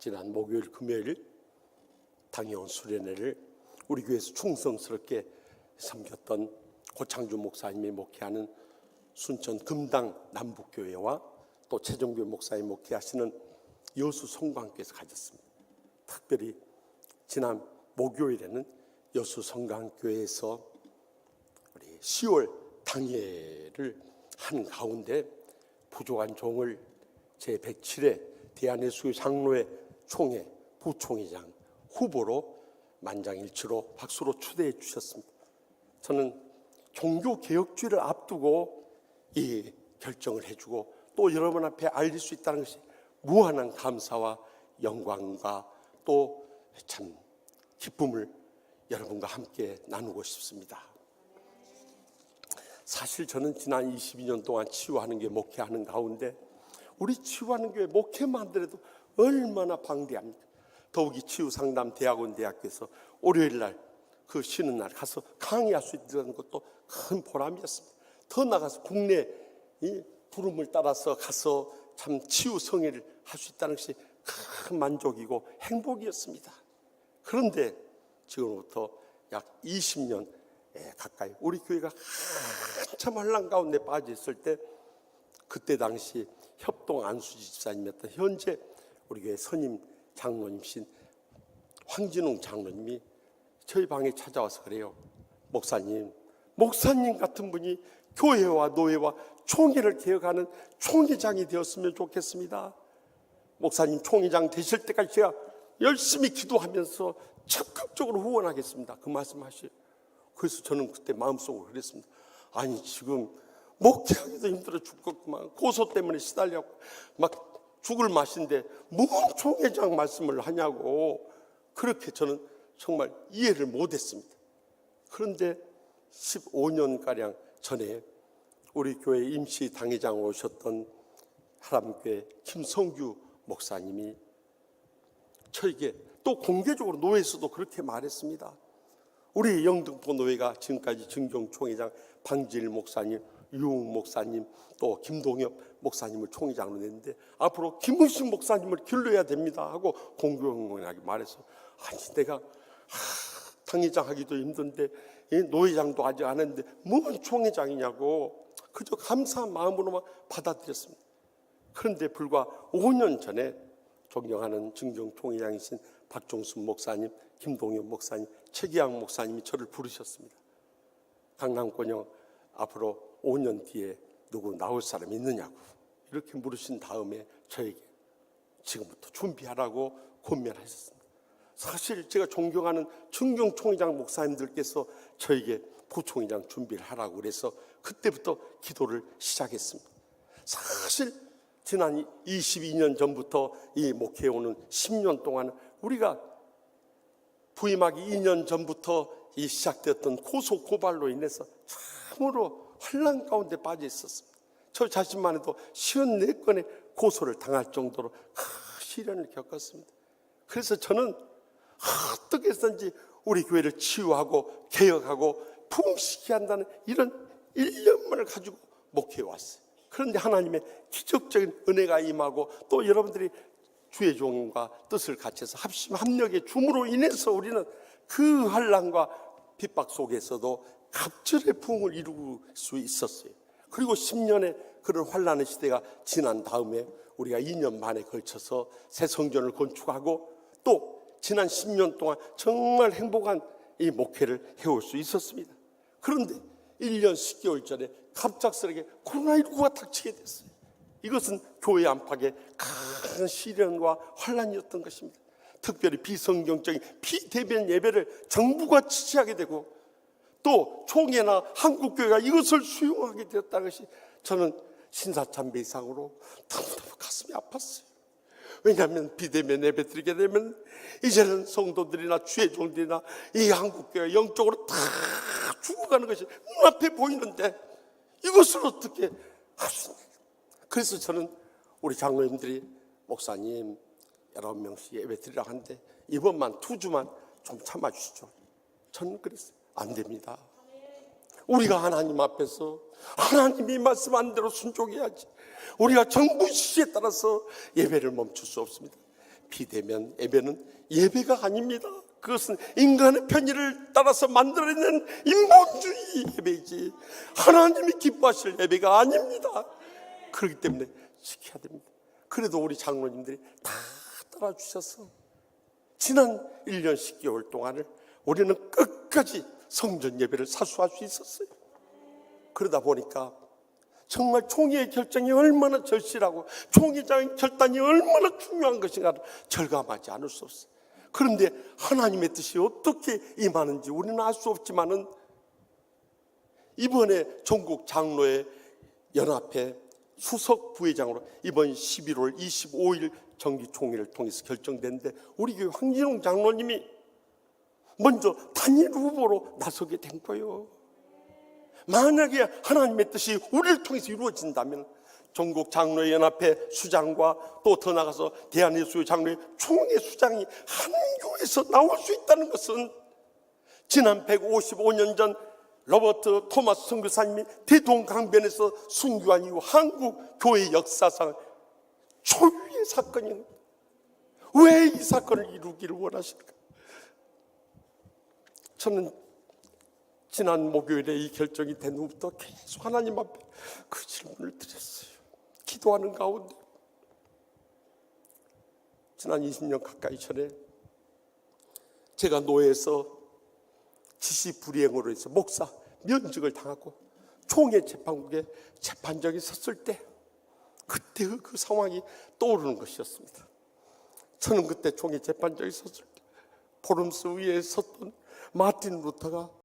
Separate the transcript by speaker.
Speaker 1: 지난 목요일, 금요일 당해온 수련회를 우리 교회에서 충성스럽게 섬겼던 고창주 목사님이 목회하는 순천 금당 남북교회와 또 최종교 목사님 목회하시는 여수 성광교회에서 가졌습니다. 특별히 지난 목요일에는 여수 성광교회에서 우리 10월 당회를 한 가운데 부족한 종을 제107회 대한예수교 장로회 총회 부총회장 후보로 만장일치로 박수로 초대해 주셨습니다. 저는 종교개혁주의를 앞두고 이 결정을 해주고 또 여러분 앞에 알릴 수 있다는 것이 무한한 감사와 영광과 또 참 기쁨을 여러분과 함께 나누고 싶습니다. 사실 저는 지난 22년 동안 치유하는 교회 목회하는 가운데 우리 치유하는 교회 목회만 하더라도 얼마나 방대합니까? 더욱이 치유상담대학원 대학교에서 월요일 날 그 쉬는 날 가서 강의할 수 있다는 것도 큰 보람이었습니다. 더 나가서 국내 이 부름을 따라서 가서 참 치유 성회를 할 수 있다는 것이 큰 만족이고 행복이었습니다. 그런데 지금부터 약 20년 가까이 우리 교회가 한참 혼란 가운데 빠져 있을 때 그때 당시 협동 안수지 집사님이었던 현재 우리 교회 선임 장로님이신 황진웅 장로님이 저희 방에 찾아와서 그래요. 목사님 같은 분이 교회와 노예와 총회를 개혁하는 총회장이 되었으면 좋겠습니다. 목사님 총회장 되실 때까지 제가 열심히 기도하면서 적극적으로 후원하겠습니다. 그 말씀하시요. 그래서 저는 그때 마음속으로 그랬습니다. 아니 지금 목회하기도 힘들어 죽겠구만. 고소 때문에 시달려고 막 죽을 맛인데 뭔 총회장 말씀을 하냐고. 그렇게 저는 정말 이해를 못했습니다. 그런데 15년가량 전에 우리 교회 임시 당회장 오셨던 하람교회 김성규 목사님이 저에게 또 공개적으로 노회에서도 그렇게 말했습니다. 우리 영등포 노회가 지금까지 증경 총회장 방질 목사님, 유웅 목사님, 또 김동엽 목사님을 총회장으로 냈는데 앞으로 김은식 목사님을 길러야 됩니다 하고 공공연하게 말해서 아니 내가 당회장 하기도 힘든데 노회장도 아직 안 했는데 뭔 총회장이냐고 그저 감사한 마음으로만 받아들였습니다. 그런데 불과 5년 전에 존경하는 증경 총회장이신 박종순 목사님, 김동엽 목사님, 최기양 목사님이 저를 부르셨습니다. 강남권형 앞으로 5년 뒤에 누구 나올 사람 있느냐고 이렇게 물으신 다음에 저에게 지금부터 준비하라고 권면하셨습니다. 사실 제가 존경하는 증경 총회장 목사님들께서 저에게 부총회장 준비를 하라고 그래서 그때부터 기도를 시작했습니다. 사실 지난 22년 전부터 이 목회해오는 10년 동안 우리가 부임하기 2년 전부터 이 시작되었던 고소 고발로 인해서 참으로 혼란 가운데 빠져 있었습니다. 저 자신만 해도 54건의 고소를 당할 정도로 큰 시련을 겪었습니다. 그래서 저는 어떻게 해서든지 우리 교회를 치유하고 개혁하고 부흥시키게 한다는 이런 일념을 가지고 목회해 왔어요. 그런데 하나님의 기적적인 은혜가 임하고 또 여러분들이 주의 종과 뜻을 같이해서 합력의 줌으로 인해서 우리는 그 환난과 핍박 속에서도 갑절의 부흥을 이룰 수 있었어요. 그리고 10년의 그런 환난의 시대가 지난 다음에 우리가 2년 만에 걸쳐서 새 성전을 건축하고 또 지난 10년 동안 정말 행복한 이 목회를 해올 수 있었습니다. 그런데 1년 10개월 전에 갑작스럽게 코로나19가 닥치게 됐어요. 이것은 교회 안팎의 큰 시련과 환난이었던 것입니다. 특별히 비성경적인 비대면 예배를 정부가 지시하게 되고 또 총회나 한국교회가 이것을 수용하게 되었다는 것이 저는 신사참배 이상으로 너무너무 가슴이 아팠어요. 왜냐하면 비대면 예배 드리게 되면 이제는 성도들이나 주의 종들이나 이 한국교회가 영적으로 다 죽어가는 것이 눈앞에 보이는데 이것을 어떻게 할 수 있냐. 그래서 저는 우리 장로님들이 목사님 19명씩 예배 드리라고 하는데 이번만 2주만 좀 참아주시죠. 저는 그랬어요. 안 됩니다. 우리가 하나님 앞에서 하나님이 말씀한 대로 순종해야지. 우리가 정부 지시에 따라서 예배를 멈출 수 없습니다. 비대면 예배는 예배가 아닙니다. 그것은 인간의 편의를 따라서 만들어낸 인본주의 예배이지 하나님이 기뻐하실 예배가 아닙니다. 그렇기 때문에 지켜야 됩니다. 그래도 우리 장로님들이 다 따라주셔서 지난 1년 10개월 동안을 우리는 끝까지 성전 예배를 사수할 수 있었어요. 그러다 보니까 정말 총회의 결정이 얼마나 절실하고 총회장의 결단이 얼마나 중요한 것인가를 절감하지 않을 수 없어요. 그런데 하나님의 뜻이 어떻게 임하는지 우리는 알 수 없지만은 이번에 전국 장로회 연합회 수석 부회장으로 이번 11월 25일 정기 총회를 통해서 결정됐는데 우리 교회 황진홍 장로님이 먼저 단일 후보로 나서게 된 거예요. 만약에 하나님의 뜻이 우리를 통해서 이루어진다면 전국 장로회 연합회 수장과 또 더 나가서 대한예수교 장로회 총회 수장이 한 교회에서 나올 수 있다는 것은 지난 155년 전 로버트 토마스 선교사님이 대동강변에서 순교한 이후 한국 교회 역사상 초유의 사건입니다. 왜 이 사건을 이루기를 원하실까? 저는 지난 목요일에 이 결정이 된 후부터 계속 하나님 앞에 그 질문을 드렸어요. 기도하는 가운데 지난 20년 가까이 전에 제가 노예에서 지시 불이행으로 해서 목사 면직을 당하고 총회 재판국에 재판정에 섰을 때 그때의 그 상황이 떠오르는 것이었습니다. 저는 그때 총회 재판정에 섰을 때 포럼스 위에 섰던 마틴 루터가